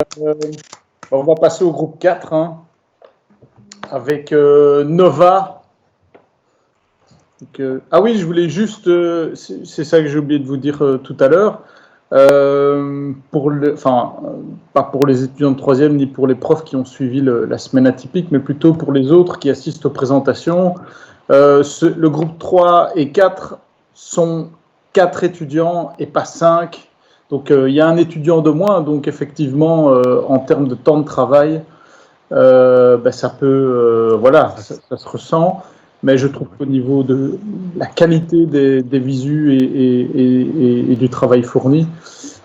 Euh, on va passer au groupe 4 hein, avec Nova. Donc, ah oui, je voulais juste, c'est ça que j'ai oublié de vous dire tout à l'heure. Pas pour les étudiants de troisième ni pour les profs qui ont suivi la semaine atypique, mais plutôt pour les autres qui assistent aux présentations. Le groupe 3 et 4 sont 4 étudiants et pas 5. Donc il y a un étudiant de moins, donc effectivement, en termes de temps de travail, ça peut, ça se ressent. Mais je trouve qu'au niveau de la qualité des visus et du travail fourni,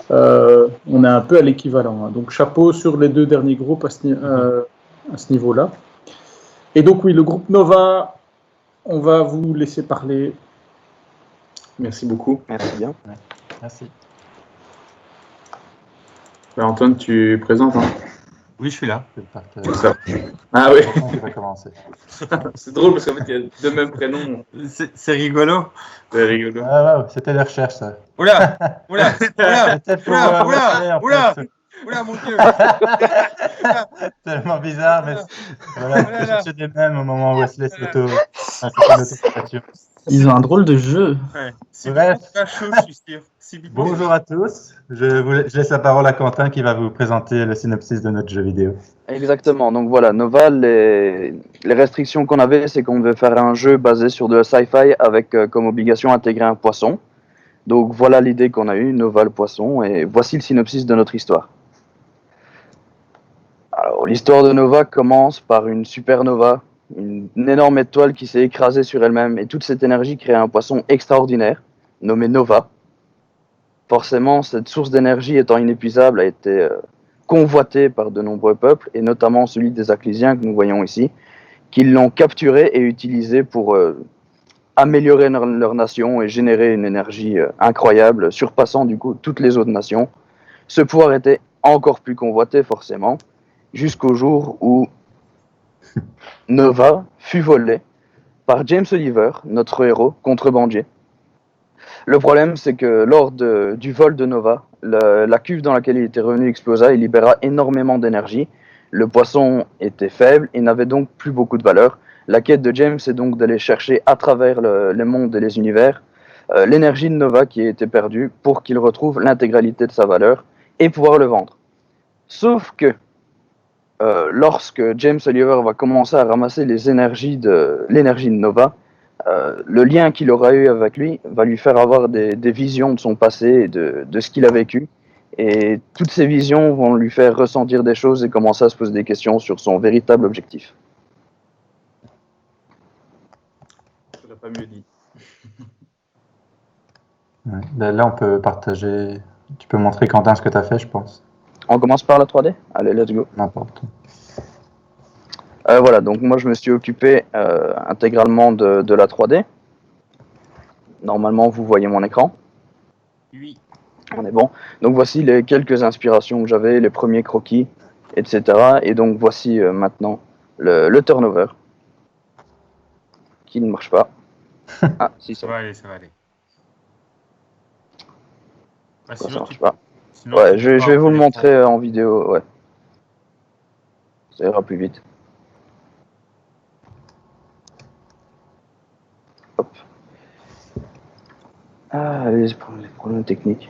on est un peu à l'équivalent. Hein. Donc chapeau sur les deux derniers groupes à ce niveau-là. Et donc oui, le groupe Nova, on va vous laisser parler. Merci beaucoup. Merci bien. Merci. Antoine, tu présentes hein? Oui, je suis là. Ah oui. Qui va commencer. C'est drôle parce qu'en fait, il y a deux mêmes prénoms. C'est rigolo. C'est rigolo. Ah ouais, c'était des recherches, ça. Oula, mon Dieu. Tellement bizarre, mais voilà, je cherchais des mêmes au moment où Wesley s'auto. Ils ont un drôle de jeu. Ouais. Bref. Pas chaud, je suis sûr. Bonjour à tous. Je laisse la parole à Quentin qui va vous présenter le synopsis de notre jeu vidéo. Exactement. Donc voilà, Nova, les restrictions qu'on avait, c'est qu'on devait faire un jeu basé sur de la sci-fi avec comme obligation intégrer un poisson. Donc voilà l'idée qu'on a eue, Nova le poisson, et voici le synopsis de notre histoire. Alors l'histoire de Nova commence par une supernova, une énorme étoile qui s'est écrasée sur elle-même, et toute cette énergie crée un poisson extraordinaire, nommé Nova. Forcément, cette source d'énergie étant inépuisable a été convoitée par de nombreux peuples, et notamment celui des Acclésiens que nous voyons ici, qui l'ont capturé et utilisé pour améliorer leur nation et générer une énergie incroyable, surpassant du coup toutes les autres nations. Ce pouvoir était encore plus convoité forcément, jusqu'au jour où Nova fut volée par James Oliver, notre héros, contrebandier. Le problème, c'est que lors du vol de Nova, la cuve dans laquelle il était revenu explosa et libéra énormément d'énergie. Le poisson était faible et n'avait donc plus beaucoup de valeur. La quête de James est donc d'aller chercher à travers les mondes et les univers l'énergie de Nova qui a été perdue pour qu'il retrouve l'intégralité de sa valeur et pouvoir le vendre. Sauf que lorsque James Oliver va commencer à ramasser l'énergie de Nova, le lien qu'il aura eu avec lui va lui faire avoir des visions de son passé et de ce qu'il a vécu. Et toutes ces visions vont lui faire ressentir des choses et commencer à se poser des questions sur son véritable objectif. Je n'aurais pas mieux dit. Ouais. Là, on peut partager. Tu peux montrer, Quentin, ce que tu as fait, je pense. On commence par la 3D ? Allez, let's go. N'importe. Voilà, donc moi je me suis occupé intégralement de la 3D. Normalement, vous voyez mon écran. Oui. On est bon. Donc voici les quelques inspirations que j'avais, les premiers croquis, etc. Et donc voici maintenant le turnover, qui ne marche pas. Ah, si, Ça va aller. Ah, ça sinon, marche pas. Sinon, Ouais, je vais vous le montrer en vidéo, ouais. Ça ira plus vite. Hop. Ah, les problèmes techniques.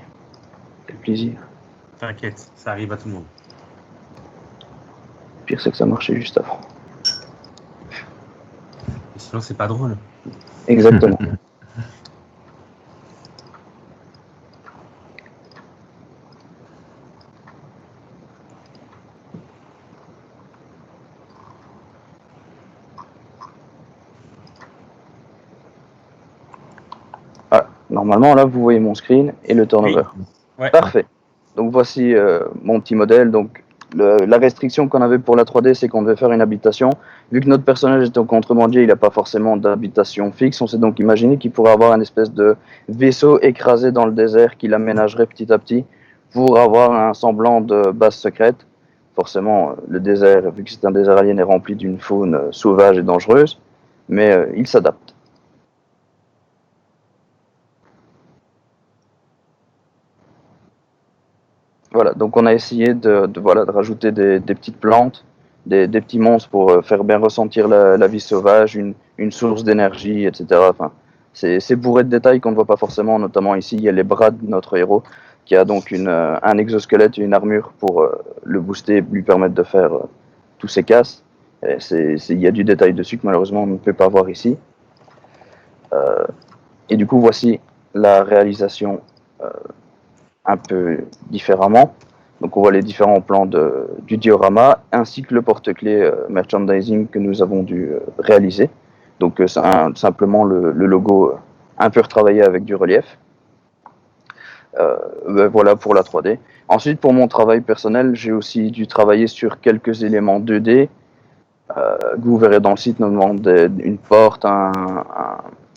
Quel plaisir. T'inquiète, ça arrive à tout le monde. Le pire, c'est que ça marchait juste avant. Et sinon, c'est pas drôle. Exactement. Ah, normalement, là, vous voyez mon screen et le turnover. Oui. Ouais. Parfait. Donc voici mon petit modèle. Donc la restriction qu'on avait pour la 3D, c'est qu'on devait faire une habitation. Vu que notre personnage est un contrebandier, il n'a pas forcément d'habitation fixe. On s'est donc imaginé qu'il pourrait avoir une espèce de vaisseau écrasé dans le désert qu'il aménagerait petit à petit pour avoir un semblant de base secrète. Forcément, le désert, vu que c'est un désert alien, est rempli d'une faune sauvage et dangereuse, mais il s'adapte. Voilà, donc on a essayé de rajouter des petites plantes, des petits monstres pour faire bien ressentir la vie sauvage, une source d'énergie, etc. Enfin, c'est bourré de détails qu'on ne voit pas forcément, notamment ici, il y a les bras de notre héros, qui a donc un exosquelette et une armure pour le booster et lui permettre de faire tous ses casses. Il y a du détail dessus que malheureusement on ne peut pas voir ici. Et du coup, voici la réalisation un peu différemment. Donc on voit les différents plans du diorama, ainsi que le porte-clés merchandising que nous avons dû réaliser. Donc simplement le logo un peu retravaillé avec du relief. Voilà pour la 3D. Ensuite, pour mon travail personnel, j'ai aussi dû travailler sur quelques éléments 2D. Que vous verrez dans le site, notamment une porte,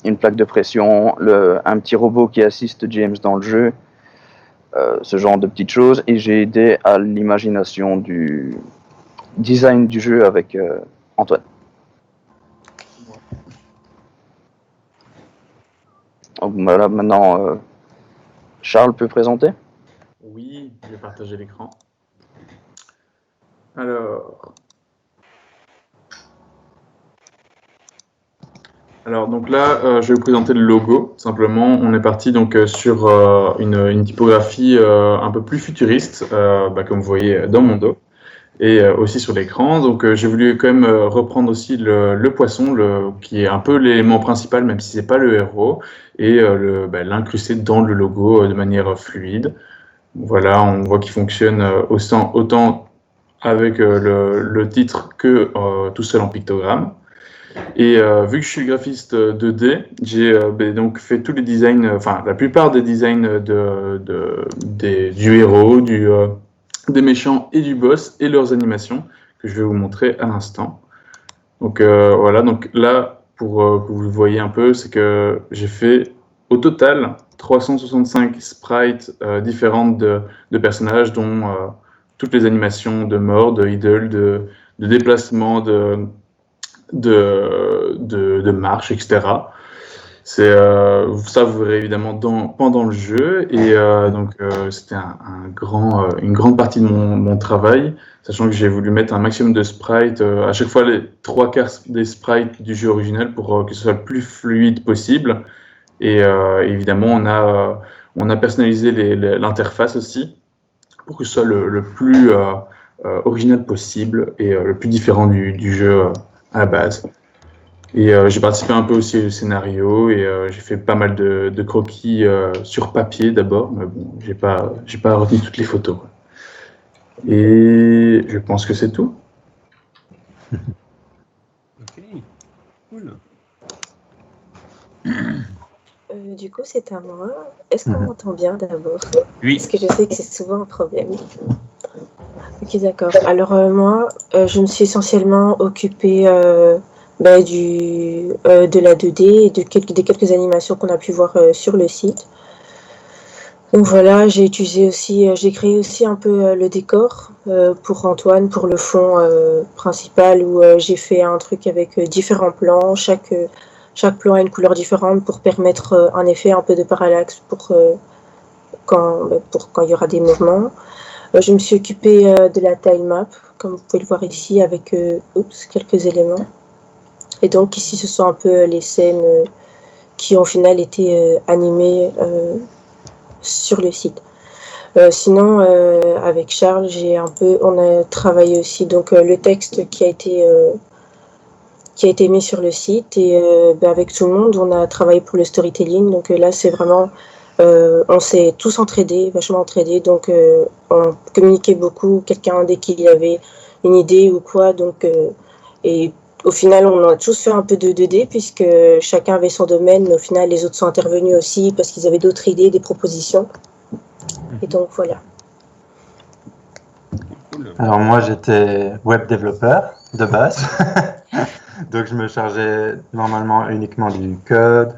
une plaque de pression, un petit robot qui assiste James dans le jeu, ce genre de petites choses. Et j'ai aidé à l'imagination du design du jeu avec Antoine. Donc voilà, maintenant, Charles peut présenter. Oui, je vais partager l'écran. Alors donc là, je vais vous présenter le logo. Simplement, on est parti donc sur une typographie un peu plus futuriste, comme vous voyez dans mon dos, et aussi sur l'écran. Donc j'ai voulu quand même reprendre aussi le poisson, qui est un peu l'élément principal, même si c'est pas le héros, et l'incruster dans le logo de manière fluide. Voilà, on voit qu'il fonctionne autant avec le titre que tout seul en pictogramme. Et vu que je suis graphiste 2D, j'ai donc fait tous les designs, la plupart des designs du héros, des méchants et du boss et leurs animations que je vais vous montrer à l'instant. Donc voilà, donc là, pour que vous voyez un peu, c'est que j'ai fait au total 365 sprites différentes de personnages, dont toutes les animations de mort, de idle, de déplacement, de marche, etc. Ça, vous verrez évidemment pendant le jeu. Et donc, c'était une grande partie de mon travail, sachant que j'ai voulu mettre un maximum de sprites, à chaque fois les 3/4 des sprites du jeu original pour que ce soit le plus fluide possible. Et évidemment, on a personnalisé l'interface aussi pour que ce soit le plus original possible et le plus différent du jeu à la base. Et j'ai participé un peu aussi au scénario et j'ai fait pas mal de croquis sur papier d'abord, mais bon, j'ai pas retenu toutes les photos, quoi. Et je pense que c'est tout. Ok, cool. Du coup, c'est à moi. Est-ce qu'on m'entend bien d'abord? Oui. Parce que je sais que c'est souvent un problème. Ok, d'accord. Alors moi, je me suis essentiellement occupée de la 2D et des quelques animations qu'on a pu voir sur le site. Donc voilà, j'ai créé aussi un peu le décor pour Antoine, pour le fond principal, où j'ai fait un truc avec différents plans. Chaque plan a une couleur différente pour permettre un effet un peu de parallaxe pour quand il y aura des mouvements. Je me suis occupée de la tile map, comme vous pouvez le voir ici, avec quelques éléments. Et donc ici, ce sont un peu les scènes qui ont au final été animées sur le site. Sinon, avec Charles, on a travaillé aussi donc le texte qui a été mis sur le site, et avec tout le monde, on a travaillé pour le storytelling. Donc là, c'est vraiment, on s'est tous vachement entraidés, donc on communiquait beaucoup, quelqu'un dès qu'il avait une idée ou quoi, donc et au final, on a tous fait un peu de 2D, puisque chacun avait son domaine, mais au final, les autres sont intervenus aussi, parce qu'ils avaient d'autres idées, des propositions, et donc voilà. Alors moi, j'étais web développeur de base. Donc je me chargeais normalement uniquement du code.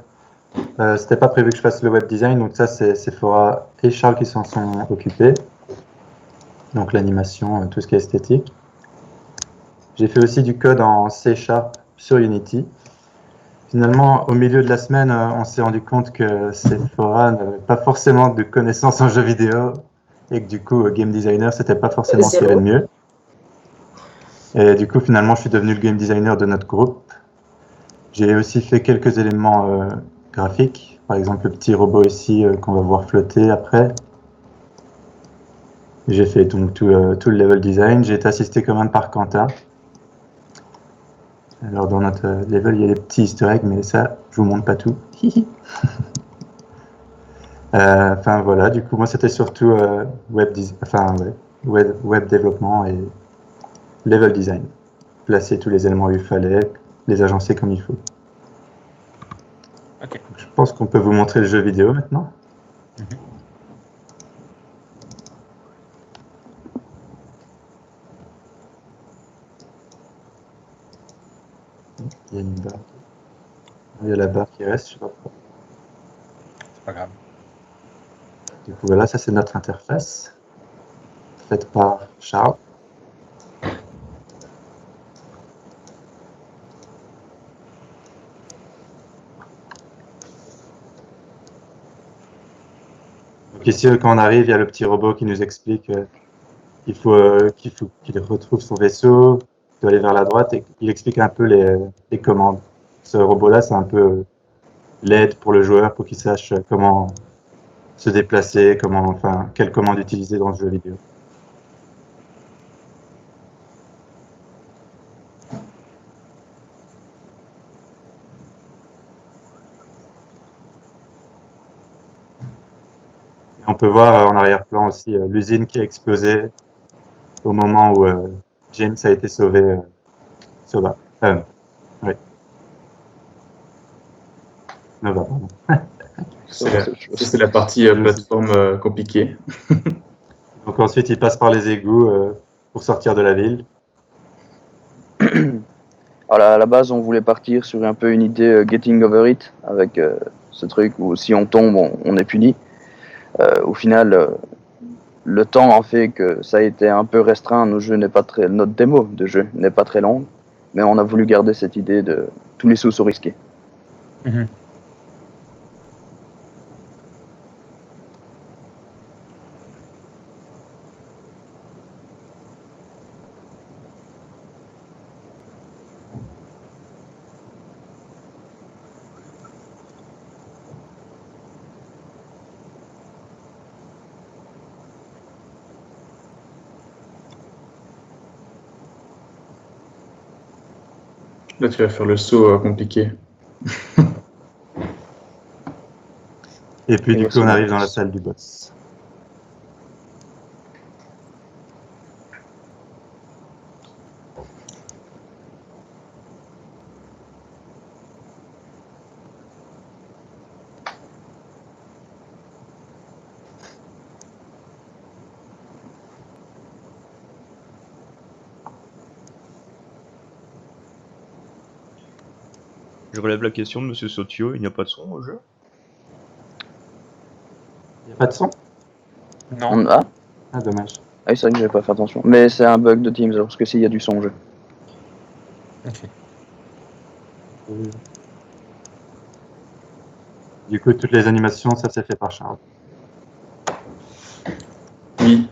C'était pas prévu que je fasse le web design, donc ça c'est Sephora et Charles qui s'en sont occupés. Donc l'animation, tout ce qui est esthétique. J'ai fait aussi du code en C# sur Unity. Finalement, au milieu de la semaine, on s'est rendu compte que Sephora n'avait pas forcément de connaissances en jeux vidéo. et que du coup, game designer, c'était pas forcément ce qu'il y avait de Zéro. mieux. Et du coup, finalement, je suis devenu le game designer de notre groupe. J'ai aussi fait quelques éléments graphiques, par exemple le petit robot ici qu'on va voir flotter après. J'ai fait donc tout le level design. J'ai été assisté quand même par Quentin. Alors dans notre level, il y a des petits easter eggs, mais ça, je vous montre pas tout. Enfin voilà, du coup, moi c'était surtout web développement et level design. Placer tous les éléments où il fallait, les agencer comme il faut. Ok. Donc, je pense qu'on peut vous montrer le jeu vidéo maintenant. Il y a une barre. Il y a la barre qui reste, je sais pas pourquoi. C'est pas grave. Du coup, voilà, ça c'est notre interface, faite par Charles. Donc ici, quand on arrive, il y a le petit robot qui nous explique qu'il faut qu'il retrouve son vaisseau, qu'il doit aller vers la droite, et il explique un peu les commandes. Ce robot-là, c'est un peu l'aide pour le joueur, pour qu'il sache comment se déplacer, quelle commande utiliser dans le jeu vidéo. Et on peut voir en arrière-plan aussi l'usine qui a explosé au moment où James a été sauvé. Oui. Nova, pardon. C'est la partie plateforme compliquée. Donc ensuite, il passe par les égouts pour sortir de la ville. Alors, à la base, on voulait partir sur un peu une idée getting over it, avec ce truc où si on tombe, on est puni. Au final, le temps en fait que ça a été un peu restreint. Notre démo de jeu n'est pas très longue, mais on a voulu garder cette idée de tous les sauts sont risqués. Là, tu vas faire le saut compliqué. Et puis du coup, on arrive dans la salle du boss. Je relève la question de Monsieur Sotio, il n'y a pas de son au jeu? Il n'y a pas de son? Non. Ah, Ah, dommage. oui, c'est vrai que j'ai pas fait attention. Mais c'est un bug de Teams, parce que s'il y a du son au jeu. Ok. Du coup, toutes les animations, ça s'est fait par Charles. Oui.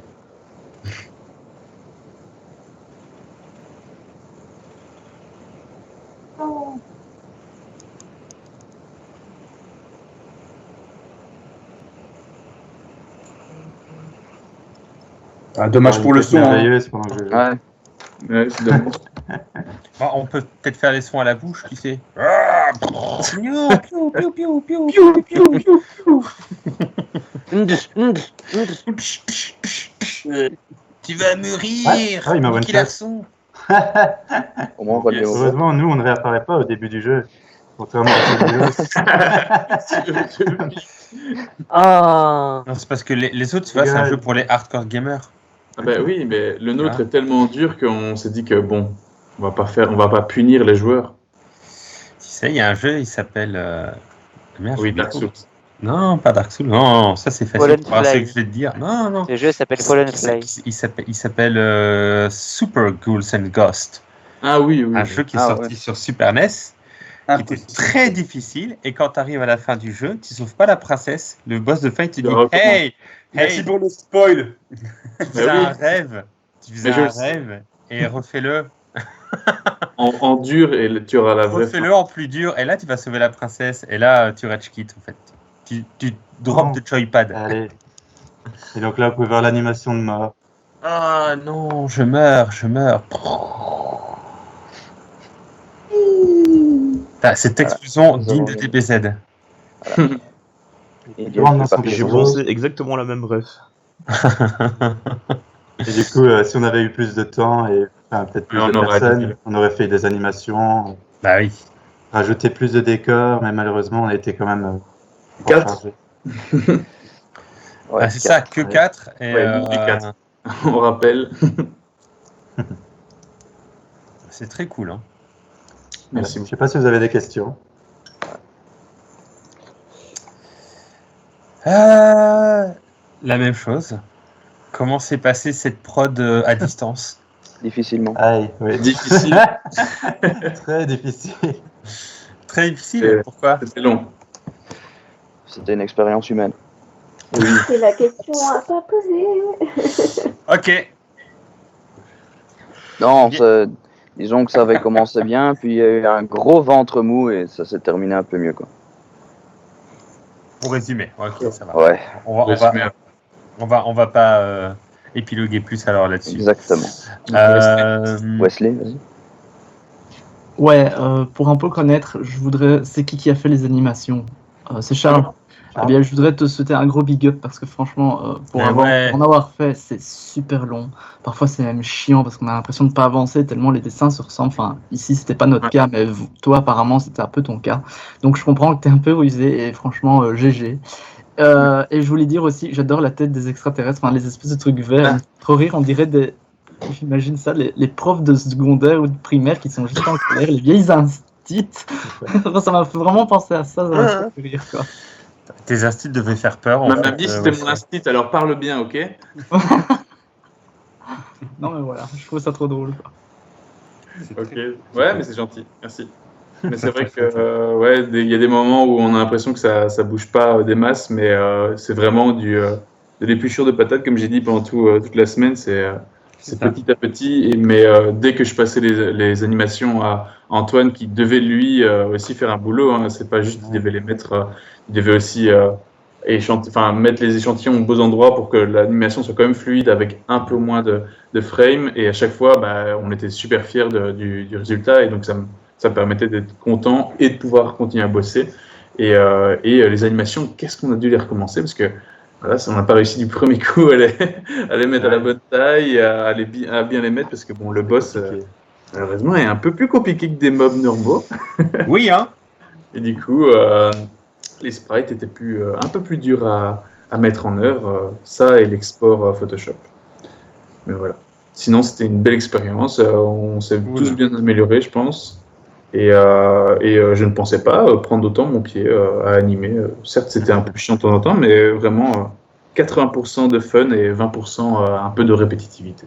Ah, dommage pour le son. Hein. Merveilleuse pendant que je joue. Ouais. Ouais, c'est dommage. Bon, on peut peut-être faire les sons à la bouche, qui sait. Tu vas mourir. Ah, il m'a one Qu'il a shot. son. Au moins, on va le démo. Heureusement, nous, on ne réapparaît pas au début du jeu. Contrairement à Ah. Non, c'est parce que les autres, tu vois, c'est un jeu pour les hardcore gamers. Ah bah oui, mais le nôtre est tellement dur qu'on s'est dit que bon, on va pas punir les joueurs. Tu sais, il y a un jeu, il s'appelle. Merde, Oui, j'ai Dark oublié. Souls. Non, pas Dark Souls. Non, ça c'est facile. Fallen Tu vois, c'est ce Fly. que je vais te dire. Non, non. Le jeu s'appelle Fallen Fly. Il s'appelle Super Ghouls and Ghosts. Ah oui, oui. Un jeu qui est Ah, sorti sur Super NES. qui était très difficile, et quand tu arrives à la fin du jeu, tu sauves pas la princesse, le boss de fin il te dit recommence. hey, Merci pour le spoil. tu faisais oui. un rêve, Mais je le un sais. rêve, et refais-le, En dur, et tu auras la vraie fin. refais-le en plus dur, et là tu vas sauver la princesse, et là tu rage quit en fait. Tu drops Oh. de joypad. Allez. Et donc là, vous pouvez voir l'animation de mort. Ah non, je meurs. Cette explosion digne de DBZ. Et Tout rentre dans son J'ai cerveau. pensé exactement la même ref. Et du coup, si on avait eu plus de temps et peut-être plus Mais on de aurait personnes, adoré. on aurait fait des animations, Bah oui. rajouté plus de décors, mais malheureusement, on a été quand même Quatre. surchargé. Ouais, Ah, c'est ça, que Ouais. 4. Et, Ouais, nous, les 4. On rappelle. c'est très cool. Hein. Merci Je ne beaucoup. sais pas si vous avez des questions. La même chose. Comment s'est passée cette prod à distance? difficilement. Aïe, oui. Difficile. Très difficile. Très difficile. Pourquoi? C'était long. C'était une expérience humaine. Oui. C'est la question à pas poser. Ok. Non, disons que ça avait commencé bien, puis il y a eu un gros ventre mou et ça s'est terminé un peu mieux, quoi. Pour résumer. Ok, ça va. Ouais, On va pas épiloguer plus alors là-dessus. exactement. Wesley, vas-y. Ouais, pour un peu connaître, je voudrais. C'est qui a fait les animations? C'est Charles. Eh bien, je voudrais te souhaiter un gros big up parce que franchement, pour en avoir fait, c'est super long. Parfois, c'est même chiant parce qu'on a l'impression de ne pas avancer tellement les dessins se ressemblent. Enfin, ici, c'était pas notre cas, mais toi, apparemment, c'était un peu ton cas. Donc, je comprends que tu es un peu rusé et franchement, GG. Et je voulais dire aussi, j'adore la tête des extraterrestres, enfin, les espèces de trucs verts. Trop rire, on dirait des. J'imagine ça, les profs de secondaire ou de primaire qui sont juste en colère, les vieilles instits. Ça m'a fait vraiment penser à ça, ça m'a fait rire, quoi. Tes instits devaient faire peur. Ma m'a dit c'était mon instit, alors parle bien, ok? Non, mais voilà, je trouve ça trop drôle, quoi. Ok. Ouais, mais c'est gentil, merci. Mais c'est vrai que ouais, il y a des moments où on a l'impression que ça bouge pas des masses, mais c'est vraiment de l'épluchure de patates, comme j'ai dit pendant toute la semaine. C'est petit à petit. Mais dès que je passais les animations à Antoine, qui devait lui aussi faire un boulot, hein, c'est pas juste qu'il devait les mettre, il devait aussi mettre les échantillons aux beaux endroits pour que l'animation soit quand même fluide avec un peu moins de frames. Et à chaque fois, on était super fiers du résultat, et donc ça me permettait d'être content et de pouvoir continuer à bosser. Et les animations, qu'est-ce qu'on a dû les recommencer parce que voilà, on n'a pas réussi du premier coup à les mettre à la bonne taille, à bien les mettre, parce que bon, le boss, malheureusement, est un peu plus compliqué que des mobs normaux. Oui, hein. Et du coup, les sprites étaient un peu plus durs à mettre en œuvre, ça et l'export Photoshop. Mais voilà. Sinon, c'était une belle expérience. On s'est tous bien améliorés, je pense. Et je ne pensais pas prendre autant mon pied à animer. Certes, c'était un peu chiant de temps en temps, mais vraiment 80% de fun et 20% un peu de répétitivité.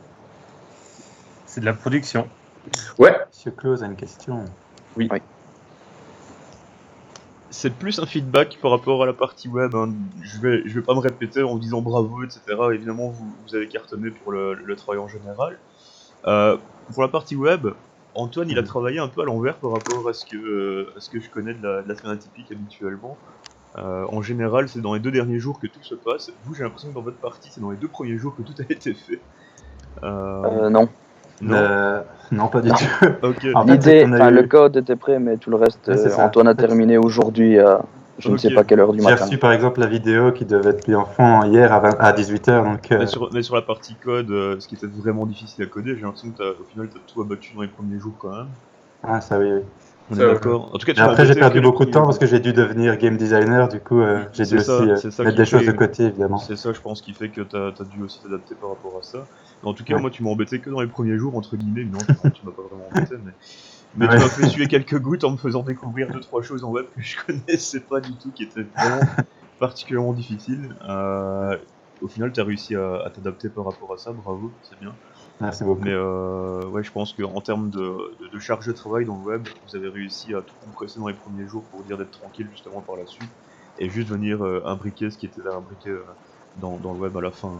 C'est de la production. Ouais. Monsieur Claus a une question. Oui. C'est plus un feedback par rapport à la partie web. Hein. Je vais pas me répéter en vous disant bravo, etc. Évidemment, vous avez cartonné pour le travail en général. Pour la partie web, Antoine, il a travaillé un peu à l'envers par rapport à ce que je connais de la semaine atypique habituellement. En général, c'est dans les 2 derniers jours que tout se passe. Vous, j'ai l'impression que dans votre partie, c'est dans les 2 premiers jours que tout a été fait. Non. Non, pas du tout. Okay. En fait, L'idée, le code était prêt, mais tout le reste, Antoine a terminé aujourd'hui à je ne sais pas quelle heure du matin. J'ai reçu par exemple la vidéo qui devait être mise en fond hier à 18h. Donc, mais sur la partie code, ce qui était vraiment difficile à coder, j'ai l'impression que au final, tu as tout abattu dans les premiers jours quand même. Ah, ça oui. On est d'accord. En tout cas, après, j'ai perdu beaucoup de temps parce que j'ai dû devenir game designer, du coup, j'ai dû aussi mettre des choses de côté, évidemment. C'est ça, je pense, qui fait que tu as dû aussi t'adapter par rapport à ça. Mais en tout cas, moi, tu m'as embêté que dans les premiers jours, entre guillemets. Non, tu m'as pas vraiment embêté, mais tu m'as fait essuyer quelques gouttes en me faisant découvrir 2-3 choses en web que je connaissais pas du tout, qui étaient vraiment particulièrement difficiles. Au final, tu as réussi à t'adapter par rapport à ça, bravo, c'est bien. Merci beaucoup. Mais ouais, je pense qu'en termes de charge de travail dans le web, vous avez réussi à tout compresser dans les premiers jours pour dire d'être tranquille justement par la suite et juste venir imbriquer ce qui était à imbriquer dans le web à la fin.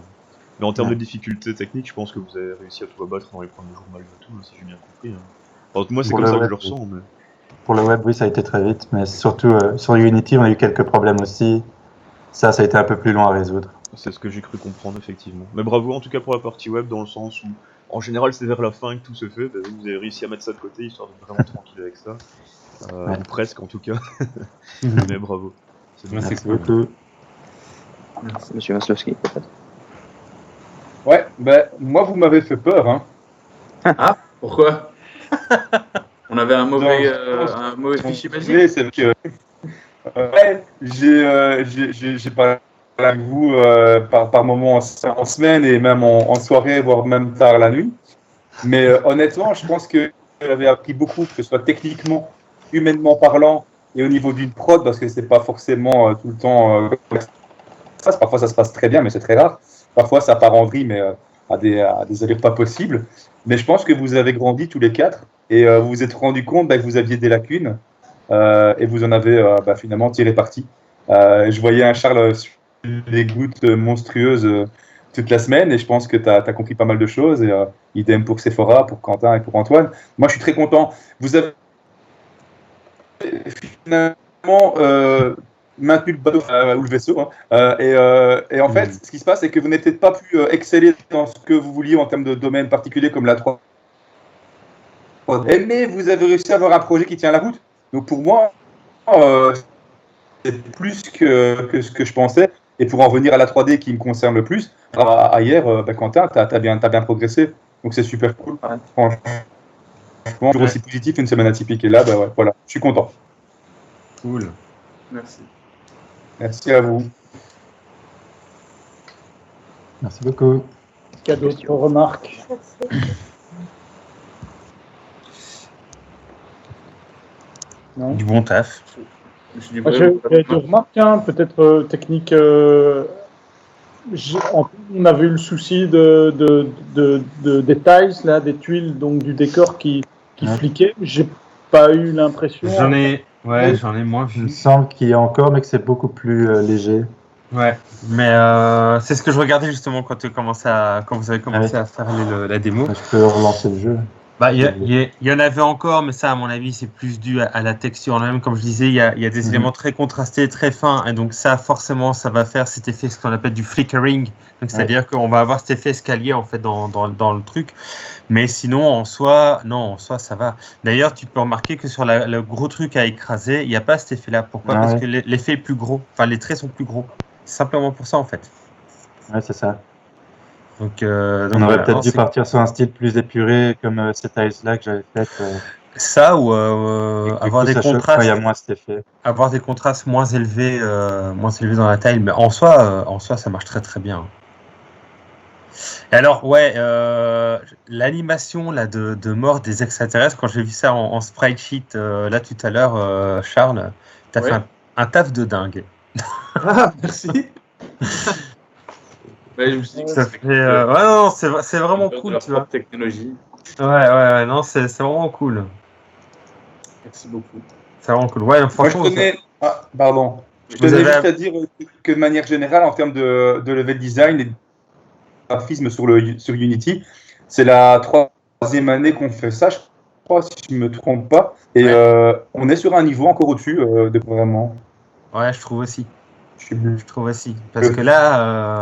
Mais en termes de difficulté technique, je pense que vous avez réussi à tout abattre dans les premiers jours malgré tout, si j'ai bien compris. Enfin, moi, c'est Pour comme le ça que je web, le ressens. Mais... Pour le web, oui, ça a été très vite, mais surtout sur Unity, on a eu quelques problèmes aussi. Ça a été un peu plus long à résoudre. C'est ce que j'ai cru comprendre, effectivement. Mais bravo en tout cas pour la partie web, dans le sens où, en général, c'est vers la fin que tout se fait. Bah, vous avez réussi à mettre ça de côté, histoire d'être vraiment tranquille avec ça. Ou presque, en tout cas. Mais bravo. Merci beaucoup. Merci. Monsieur Maslowski, peut-être. Ouais, ben, moi, vous m'avez fait peur. Hein. Ah, pourquoi? On avait un mauvais fichier basique. C'est que ouais, j'ai parlé avec vous par moments en semaine et même en soirée, voire même tard la nuit. Mais honnêtement, je pense que j'avais appris beaucoup, que ce soit techniquement, humainement parlant, et au niveau d'une prod, parce que c'est pas forcément tout le temps comme ça. Parfois, ça se passe très bien, mais c'est très rare. Parfois, ça part en vrille, mais à des allures pas possibles. Mais je pense que vous avez grandi tous les quatre et vous vous êtes rendu compte que vous aviez des lacunes et vous en avez finalement tiré parti. Je voyais un Charles sur les gouttes monstrueuses toute la semaine et je pense que tu as compris pas mal de choses. Et idem pour Sephora, pour Quentin et pour Antoine. Moi, je suis très content. Vous avez finalement maintenu le bateau ou le vaisseau. Hein. Et en fait, ce qui se passe, c'est que vous n'avez peut-être pas pu exceller dans ce que vous vouliez en termes de domaine particulier comme la 3. Mais vous avez réussi à avoir un projet qui tient la route. Donc pour moi, c'est plus que ce que je pensais. Et pour en venir à la 3D qui me concerne le plus, hier, Quentin, tu as bien progressé. Donc c'est super cool. Franchement, toujours aussi positif une semaine atypique. Et là, voilà, je suis content. Cool. Merci. Merci à vous. Merci beaucoup. Il y a d'autres remarques? Non. Du bon taf. J'ai deux remarques, hein, peut-être technique. On avait eu le souci des tiles, là, des tuiles, donc du décor qui fliquait. J'ai pas eu l'impression. J'en ai moins vu. Il me semble qu'il y a encore, mais que c'est beaucoup plus léger. Ouais, mais c'est ce que je regardais justement quand vous avez commencé à faire la démo. Je peux relancer le jeu. Bah, il y en avait encore, mais ça, à mon avis, c'est plus dû à la texture en elle-même. Comme je disais, il y a des éléments très contrastés, très fins, et donc ça, forcément, ça va faire cet effet, ce qu'on appelle du flickering. Donc, c'est-à-dire qu'on va avoir cet effet escalier en fait dans le truc. Mais sinon, en soi, ça va. D'ailleurs, tu peux remarquer que sur le gros truc à écraser, il n'y a pas cet effet-là. Pourquoi? Parce que l'effet est plus gros. Enfin, les traits sont plus gros. C'est simplement pour ça, en fait. Ouais, c'est ça. Donc on aurait peut-être dû partir sur un style plus épuré, comme cette tiles-là que j'avais faite. Ça, ou avoir des contrastes. Il y a moins cet effet. Avoir des contrastes moins élevés dans la tile. Mais en soi, ça marche très très bien. Et alors, l'animation là de mort des extraterrestres, quand j'ai vu ça en sprite sheet là tout à l'heure, Charles, t'as fait un taf de dingue. Ah, merci. Je me suis dit que ça fait, c'est vraiment cool, tu vois. Technologie. Ouais, non, c'est vraiment cool. Merci beaucoup. C'est vraiment cool. Ouais, franchement. Moi, je tenais juste à dire que de manière générale, en termes de level design et de graphisme sur Unity, c'est la 3e année qu'on fait ça, je crois, si je ne me trompe pas. Et on est sur un niveau encore au-dessus de vraiment. Ouais, je trouve aussi. Je trouve aussi. Parce que là,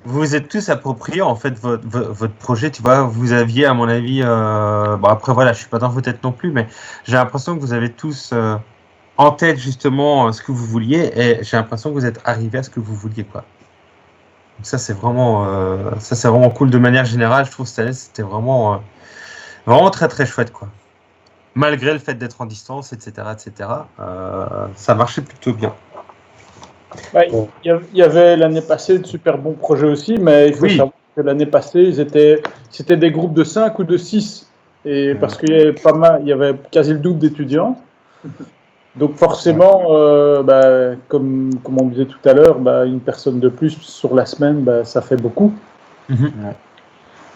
vous êtes tous appropriés en fait votre projet, tu vois. Vous aviez, à mon avis, après voilà, je suis pas dans vos têtes non plus, mais j'ai l'impression que vous avez tous en tête justement ce que vous vouliez, et j'ai l'impression que vous êtes arrivés à ce que vous vouliez, quoi. Donc ça c'est vraiment cool de manière générale. Je trouve que cette année c'était vraiment très très chouette, quoi. Malgré le fait d'être en distance, etc., ça marchait plutôt bien. Il y avait l'année passée de super bons projets aussi, mais il faut savoir que l'année passée, c'était des groupes de 5 ou de 6, et parce qu'il y avait il y avait quasi le double d'étudiants. Donc forcément, comme on disait tout à l'heure, une personne de plus sur la semaine, ça fait beaucoup.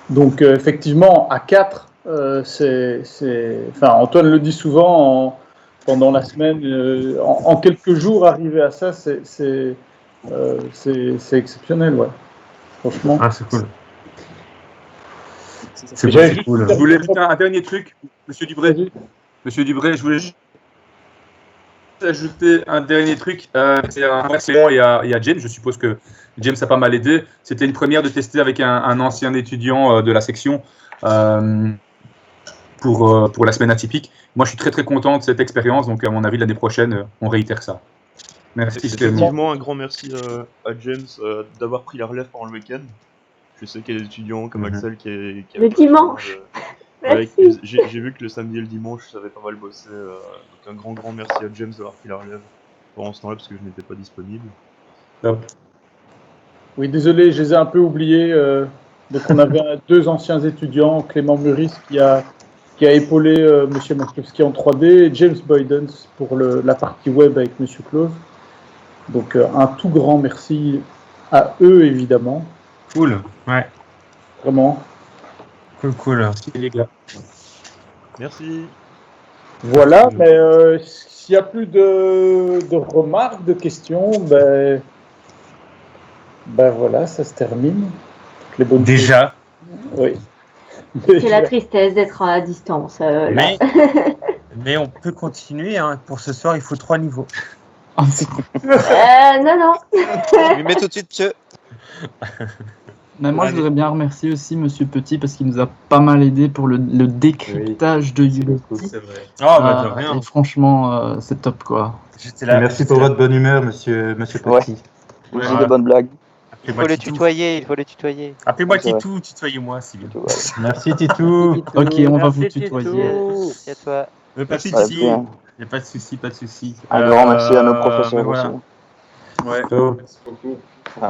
Donc, effectivement, à 4, enfin, Antoine le dit souvent, pendant la semaine, en quelques jours, arriver à ça, c'est exceptionnel, ouais. Franchement. Ah, c'est cool. C'est cool. Je voulais ajouter un dernier truc, Monsieur Dubré. Monsieur Dubré, je voulais juste ajouter un dernier truc. C'est un remerciement et à James. Je suppose que James a pas mal aidé. C'était une première de tester avec un ancien étudiant de la section pour la semaine atypique. Moi, je suis très très content de cette expérience. Donc, à mon avis, l'année prochaine, on réitère ça. Merci. Effectivement, un grand merci à James d'avoir pris la relève pendant le week-end. Je sais qu'il y a des étudiants comme Axel qui Le dimanche. Merci. J'ai vu que le samedi et le dimanche, ça avait pas mal bossé. Donc un grand merci à James d'avoir pris la relève pendant ce temps-là parce que je n'étais pas disponible. Oui, désolé, je les ai un peu oubliés. Donc on avait 2 anciens étudiants, Clément Muris qui a épaulé Monsieur Maslowski en 3D et James Boydens pour la partie web avec Monsieur Close. Donc un tout grand merci à eux évidemment. Cool, ouais. Vraiment. Cool. Merci les gars. Merci. Voilà, mais s'il n'y a plus de remarques, de questions, ben voilà, ça se termine. Les bonnes Déjà. Oui. C'est la tristesse d'être à distance. Mais on peut continuer. Hein. Pour ce soir, il faut 3 niveaux. Non. Lui mets tout de suite, monsieur. Mais moi, je voudrais bien remercier aussi Monsieur Petit parce qu'il nous a pas mal aidé pour le décryptage de Unity. C'est vrai. De rien. Et franchement, c'est top, quoi. Merci pour votre bonne humeur, Monsieur Petit. Aussi de bonnes blagues. Il faut les tutoyer, Appelez-moi Titou, tutoyez-moi, c'est bien. Merci Titou. Ok, on va vous tutoyer. Merci à toi. Pas de soucis. Il n'y a pas de soucis. Un grand merci à nos professeurs aussi. Ouais, merci beaucoup.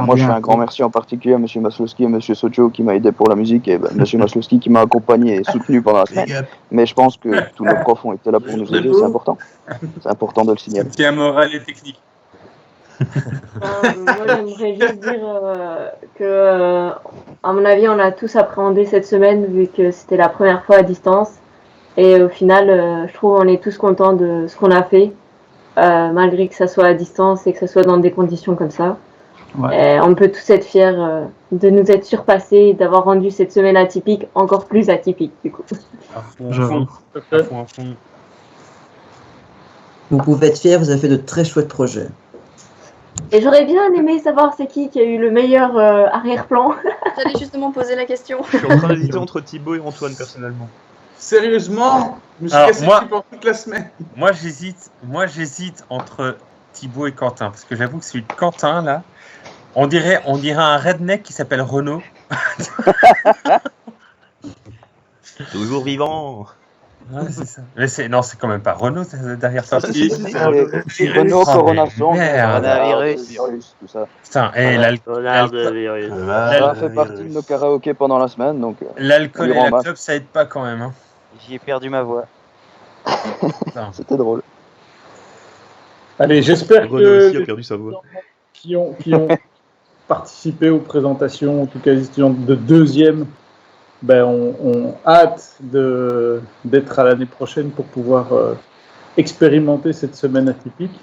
Moi, je fais un grand merci en particulier à M. Maslowski et M. Socho qui m'a aidé pour la musique et M. Maslowski qui m'a accompagné et soutenu pendant la semaine. Mais je pense que tous nos profs ont été là pour nous aider, c'est important. C'est important de le signaler. Soutien moral et technique. Moi, j'aimerais juste dire que, à mon avis, on a tous appréhendé cette semaine vu que c'était la première fois à distance. Et au final, je trouve qu'on est tous contents de ce qu'on a fait, malgré que ça soit à distance et que ça soit dans des conditions comme ça. Ouais. On peut tous être fiers de nous être surpassés et d'avoir rendu cette semaine atypique encore plus atypique, du coup. Vous pouvez être fiers, vous avez fait de très chouettes projets. Et j'aurais bien aimé savoir c'est qui a eu le meilleur arrière-plan. J'allais justement poser la question. Je suis en train d'hésiter entre Thibaut et Antoine, personnellement. Sérieusement, je me suis cassé le support toute la semaine. Moi, j'hésite entre Thibaut et Quentin, parce que j'avoue que celui de Quentin, là, on dirait un redneck qui s'appelle Renaud. Toujours vivant. Ouais, c'est ça. Mais c'est quand même pas Renaud derrière ça. Renaud, coronavirus, tout ça. Putain, et l'alcool. Ça fait partie de nos karaokés pendant la semaine, donc. L'alcool et la clope, ça aide pas quand même. Hein. J'y ai perdu ma voix. C'était drôle. Allez, j'espère que aussi a perdu sa voix. Qui ont participé aux présentations, en tout cas les étudiants de 2e, on hâte d'être à l'année prochaine pour pouvoir expérimenter cette semaine atypique.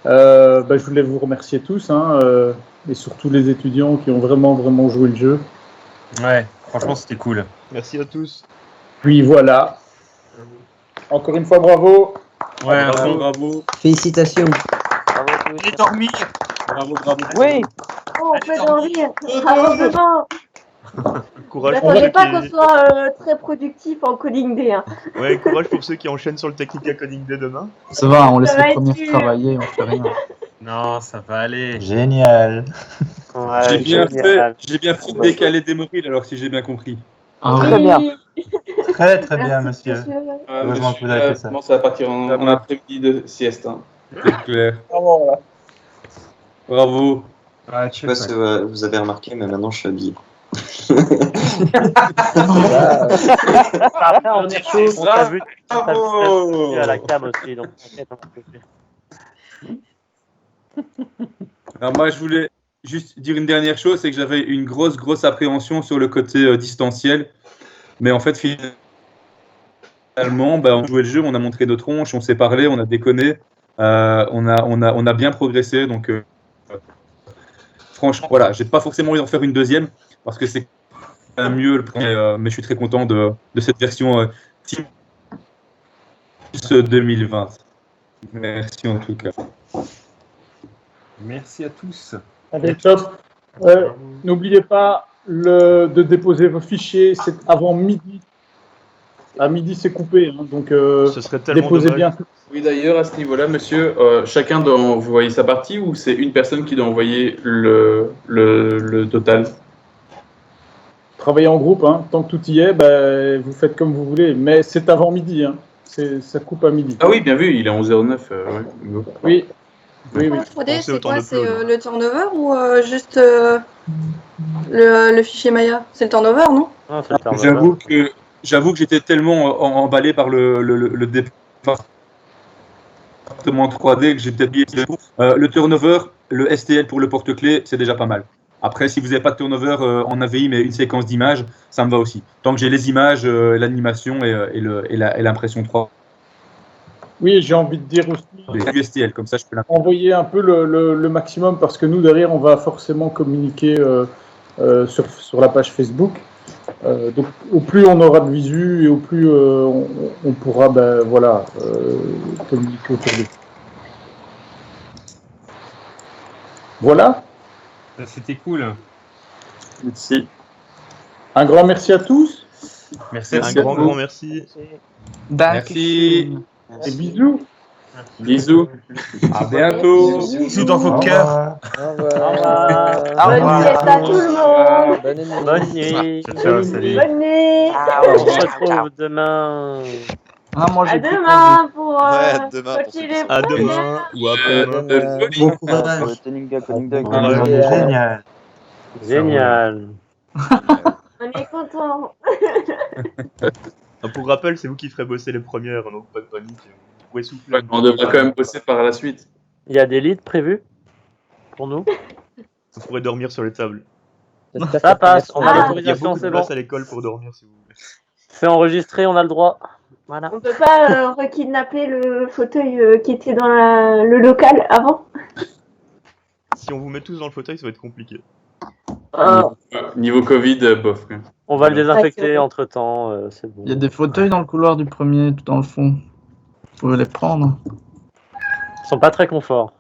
Je voulais vous remercier tous, et surtout les étudiants qui ont vraiment joué le jeu. Ouais, franchement c'était cool. Merci à tous. Puis voilà. Encore une fois, bravo. Ouais, bravo. Félicitations. Bravo. J'ai dormi. Bravo. Oui. Oh, on peut dormir. Bravo demain. Courage. N'attendez pas qu'on soit très productif en Coding Day. Ouais, courage pour ceux qui enchaînent sur le Technica Coding Day demain. Ça va, on laisse les premiers travailler, on fait rien. Non, ça va aller. Génial. Ouais, j'ai bien fait de décaler des mobiles alors si j'ai bien compris. Très bien. Très bien, monsieur. Heureusement que vous avez fait ça. Ça va partir en après-midi de sieste. C'est clair. Bravo. Je sais pas si vous avez remarqué, mais maintenant je suis habillé. Après, on est chaud, on t'a vu à la cam aussi, donc t'inquiète, on peut faire. Alors moi, je juste dire une dernière chose, c'est que j'avais une grosse appréhension sur le côté distanciel. Mais en fait, finalement, on jouait le jeu, on a montré nos tronches, on s'est parlé, on a déconné, on a bien progressé. Donc, franchement, voilà, j'ai pas forcément envie d'en faire une deuxième parce que c'est mieux le premier, mais je suis très content de cette version Teams 2020. Merci en tout cas. Merci à tous. Allez, top. N'oubliez pas de déposer vos fichiers, c'est avant midi. À midi, c'est coupé, hein, donc Ce serait tellement déposez dommage. bien. Oui, d'ailleurs, à ce niveau-là, monsieur, chacun doit envoyer sa partie ou c'est une personne qui doit envoyer le total? Travaillez en groupe, hein. Tant que tout y est, vous faites comme vous voulez, mais c'est avant midi, hein. Ça coupe à midi. Ah oui, bien vu, il est 11h09. Ouais. Oui. Oui. Fraudé, c'est quoi? C'est le turnover ou juste le fichier Maya? C'est le turnover, non? Non, c'est le turnover. J'avoue que j'étais tellement emballé par le département 3D que j'ai peut-être oublié le turnover, le STL pour le porte-clés, c'est déjà pas mal. Après, si vous n'avez pas de turnover en AVI, mais une séquence d'images, ça me va aussi. Tant que j'ai les images, l'animation et l'impression 3. Oui, j'ai envie de dire aussi. Du STL, comme ça je peux envoyer un peu le maximum parce que nous, derrière, on va forcément communiquer sur la page Facebook. Donc, au plus on aura de visu et au plus on pourra communiquer autour de. Voilà. C'était cool. Merci. Un grand merci à tous. Merci. Un grand merci. Merci. Et bisous. Bisous. À bientôt. Bisous dans vos cœurs. Bonne fête à tout le monde. Bonne nuit. Ciao, salut. Bonne nuit. On se retrouve demain. À demain pour demain. continuer. À demain ou après-demain. Bon courage. Génial. Génial. On est content. Pour rappel, c'est vous qui ferez bosser les premières, donc pas de panique. Vous pouvez souffler. On devra quand même bosser par la suite. Il y a des leads prévus pour nous? Vous pourrez dormir sur les tables. Ça passe, on a Il y a l'autorisation, beaucoup de c'est bon. place à l'école pour dormir si vous voulez. C'est enregistré, on a le droit. Voilà. On peut pas rekidnapper le fauteuil qui était dans le local avant? Si on vous met tous dans le fauteuil, ça va être compliqué. Niveau Covid, bof. On va le désinfecter entre temps, c'est bon. Il y a des fauteuils dans le couloir du premier, tout dans le fond. Vous pouvez les prendre. Ils sont pas très conforts.